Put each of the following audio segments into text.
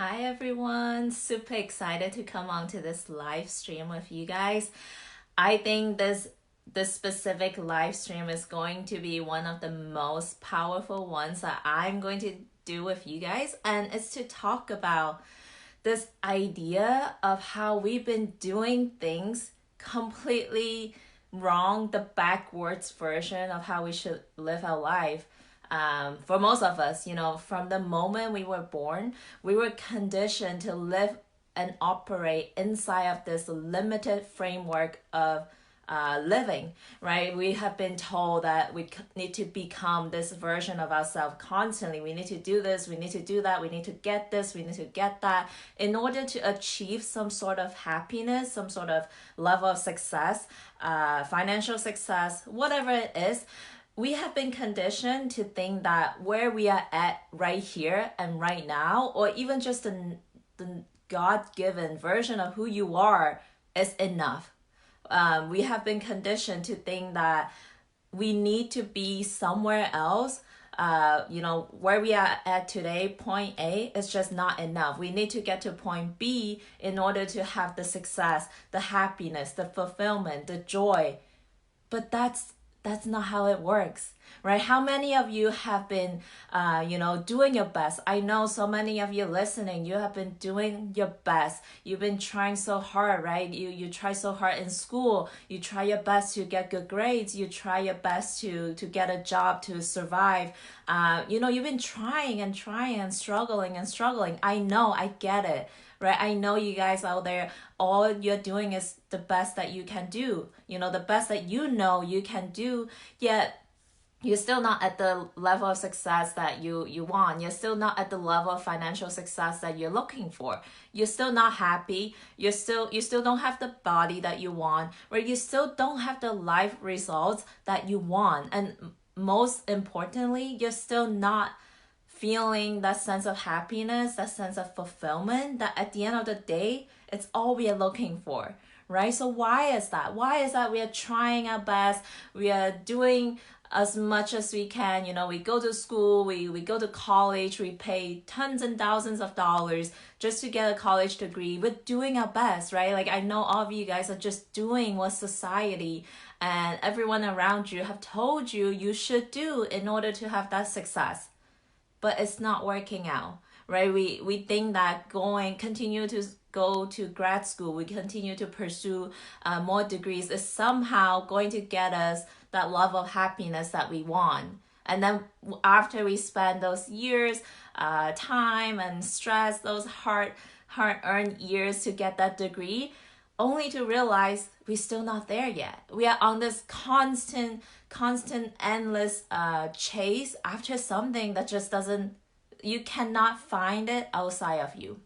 Hi everyone, super excited to come on to this live stream with you guys. I think this specific live stream is going to be one of the most powerful ones that I'm going to do with you guys, and it's to talk about this idea of how we've been doing things completely wrong, the backwards version of how we should live our life. For most of us, from the moment we were born, we were conditioned to live and operate inside of this limited framework of living, right? We have been told that we need to become this version of ourselves constantly. We need to do this, we need to do that, we need to get this, we need to get that in order to achieve some sort of happiness, some sort of level of success, financial success, whatever it is. We have been conditioned to think that where we are at right here and right now, or even just the God-given version of who you are, is enough. We have been conditioned to think that we need to be somewhere else. Where we are at today, point A, is just not enough. We need to get to point B in order to have the success, the happiness, the fulfillment, the joy. But that's not how it works, right? How many of you have been doing your best? I know so many of you listening, you have been doing your best. You've been trying so hard, right? You try so hard in school. You try your best to get good grades. You try your best to get a job, to survive. You've been trying and trying and struggling. I know, I get it, right? I know you guys out there, all you're doing is the best that you can do, the best that you can do, yet you're still not at the level of success that you want. You're still not at the level of financial success that you're looking for. You're still not happy. You still don't have the body that you want, or you still don't have the life results that you want. And most importantly, you're still not feeling that sense of happiness, that sense of fulfillment, that at the end of the day, it's all we are looking for, right? So why is that? Why is that we are trying our best, we are doing as much as we can, we go to school, we go to college, we pay tons and thousands of dollars just to get a college degree. We're doing our best, right? Like, I know all of you guys are just doing what society and everyone around you have told you you should do in order to have that success, but it's not working out, right? We think that continue to go to grad school, we continue to pursue more degrees is somehow going to get us that level of happiness that we want. And then after we spend those years, time and stress, those hard earned years to get that degree, only to realize we're still not there yet. We are on this constant, endless chase after something that just doesn't, you cannot find it outside of you.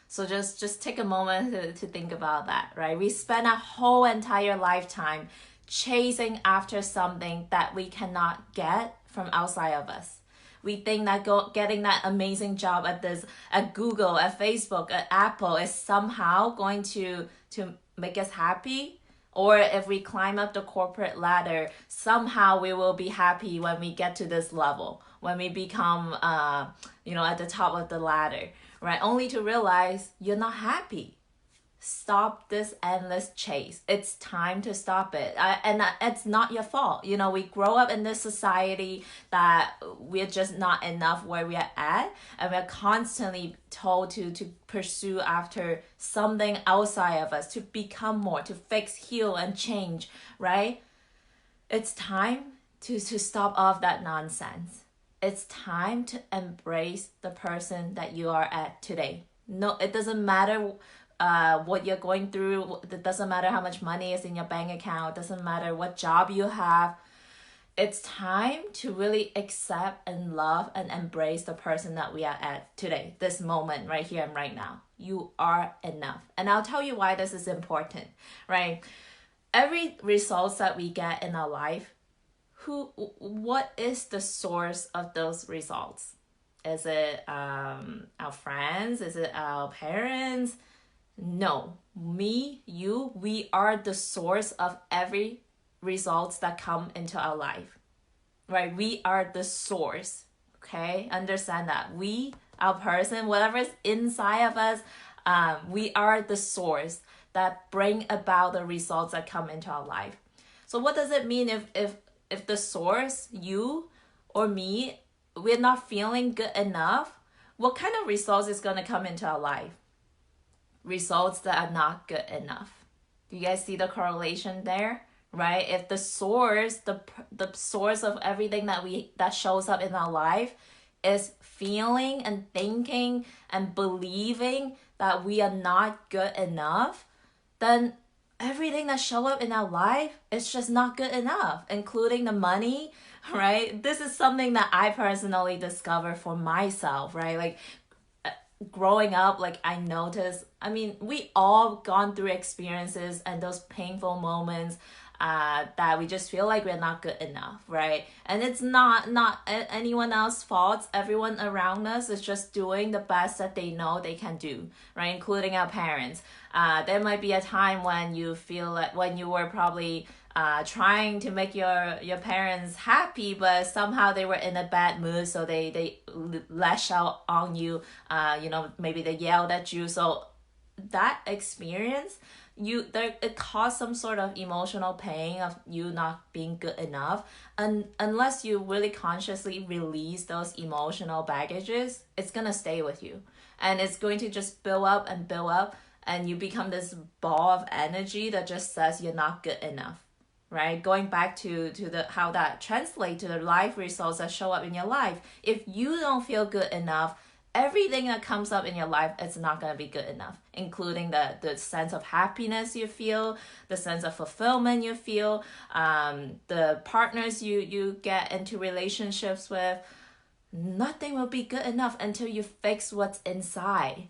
So just take a moment to think about that, right? We spend our whole entire lifetime chasing after something that we cannot get from outside of us. We think that getting that amazing job at Google, at Facebook, at Apple is somehow going to make us happy. Or if we climb up the corporate ladder, somehow we will be happy when we get to this level, when we become at the top of the ladder, right? Only to realize you're not happy. Stop this endless chase. It's time to stop it. And it's not your fault. We grow up in this society that we're just not enough where we are at, and we're constantly told to pursue after something outside of us, to become more, to fix, heal, and change, right? It's time to stop off that nonsense. It's time to embrace the person that you are at today. No, it doesn't matter what you're going through. It doesn't matter how much money is in your bank account. It doesn't matter what job you have. It's time to really accept and love and embrace the person that we are at today, this moment, right here and right now. You are enough. And I'll tell you why this is important, right? Every results that we get in our life, what is the source of those results? Is it our friends? Is it our parents? No, we are the source of every results that come into our life, right? We are the source, okay? Understand that. We our person, whatever's inside of us, we are the source that bring about the results that come into our life. So what does it mean if the source, you or me, we're not feeling good enough? What kind of results is going to come into our life? Results that are not good enough. Do you guys see the correlation there? Right? If the source, the source of everything that shows up in our life is feeling and thinking and believing that we are not good enough, then everything that show up in our life is just not good enough, including the money, right? This is something that I personally discovered for myself, right? Like growing up, like I noticed, I mean, we all gone through experiences and those painful moments that we just feel like we're not good enough, right? And it's not anyone else's fault. Everyone around us is just doing the best that they know they can do, right? Including our parents. There might be a time when you feel like when you were probably trying to make your parents happy, but somehow they were in a bad mood, so they lash out on you. Maybe they yelled at you. So that experience, it caused some sort of emotional pain of you not being good enough, and unless you really consciously release those emotional baggages, it's gonna stay with you, and it's going to just build up, and you become this ball of energy that just says you're not good enough, right? Going back to the how that translates to the life results that show up in your life. If you don't feel good enough, everything that comes up in your life, it's not going to be good enough, including the sense of happiness you feel, the sense of fulfillment you feel, the partners you get into relationships with. Nothing will be good enough until you fix what's inside.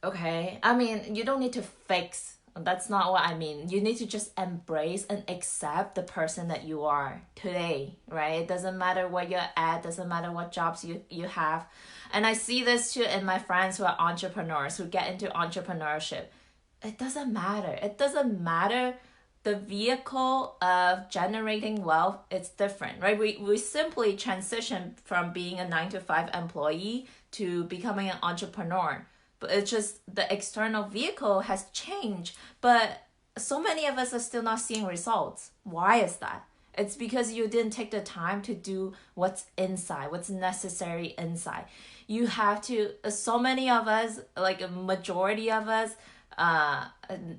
Okay? I mean, you don't need to fix. That's not what I mean. You need to just embrace and accept the person that you are today, right? It doesn't matter where you're at, doesn't matter what jobs you have. And I see this too in my friends who are entrepreneurs, who get into entrepreneurship. It doesn't matter. It doesn't matter. The vehicle of generating wealth, it's different, right? We simply transition from being a 9 to 5 employee to becoming an entrepreneur. But it's just the external vehicle has changed, but so many of us are still not seeing results. Why is that? It's because you didn't take the time to do what's inside, what's necessary inside. You have to, so many of us, like a majority of us,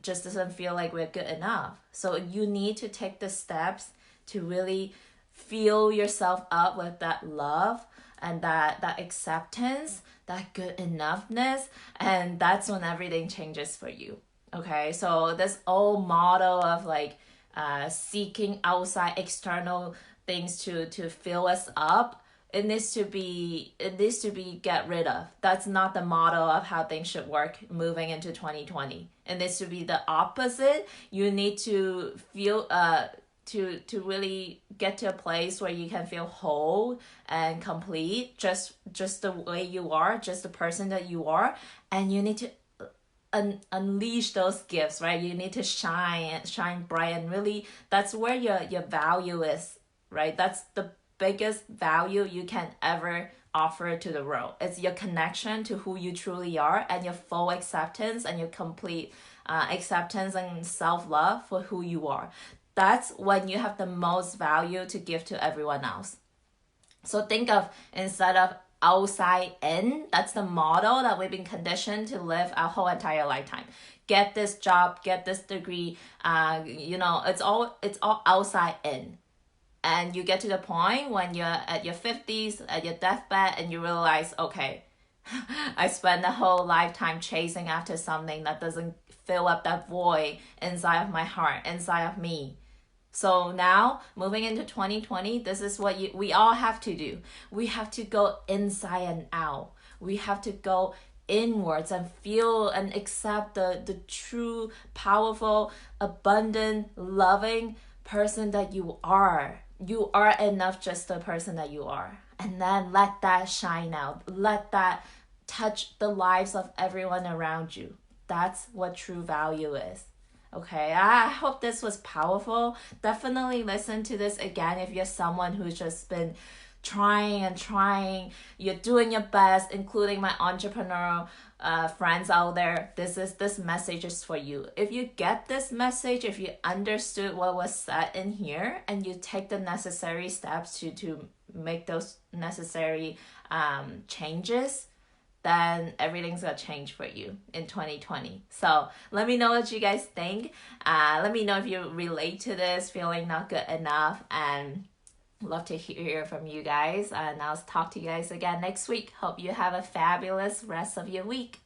just doesn't feel like we're good enough. So you need to take the steps to really fill yourself up with that love and that acceptance, that good enoughness, and that's when everything changes for you. Okay, so this old model of like seeking outside external things to fill us up, it needs to be get rid of. That's not the model of how things should work moving into 2020. It needs to be the opposite. You need to feel to really get to a place where you can feel whole and complete, just the way you are, just the person that you are, and you need to unleash those gifts, right? You need to shine bright, and really that's where your value is, right? That's the biggest value you can ever offer to the world. It's your connection to who you truly are, and your full acceptance and your complete acceptance and self-love for who you are. That's when you have the most value to give to everyone else. So think of, instead of outside in, that's the model that we've been conditioned to live our whole entire lifetime. Get this job, get this degree, it's all outside in. And you get to the point when you're at your 50s, at your deathbed, and you realize, okay, I spent the whole lifetime chasing after something that doesn't fill up that void inside of my heart, inside of me. So now, moving into 2020, this is what we all have to do. We have to go inside and out. We have to go inwards and feel and accept the true, powerful, abundant, loving person that you are. You are enough, just the person that you are. And then let that shine out. Let that touch the lives of everyone around you. That's what true value is. Okay, I hope this was powerful. Definitely listen to this again if you're someone who's just been trying and trying, you're doing your best, including my entrepreneurial friends out there, this message is for you. If you get this message, if you understood what was said in here, and you take the necessary steps to make those necessary changes, then everything's gonna change for you in 2020. So let me know what you guys think. Let me know if you relate to this, feeling not good enough, and love to hear from you guys. And I'll talk to you guys again next week. Hope you have a fabulous rest of your week.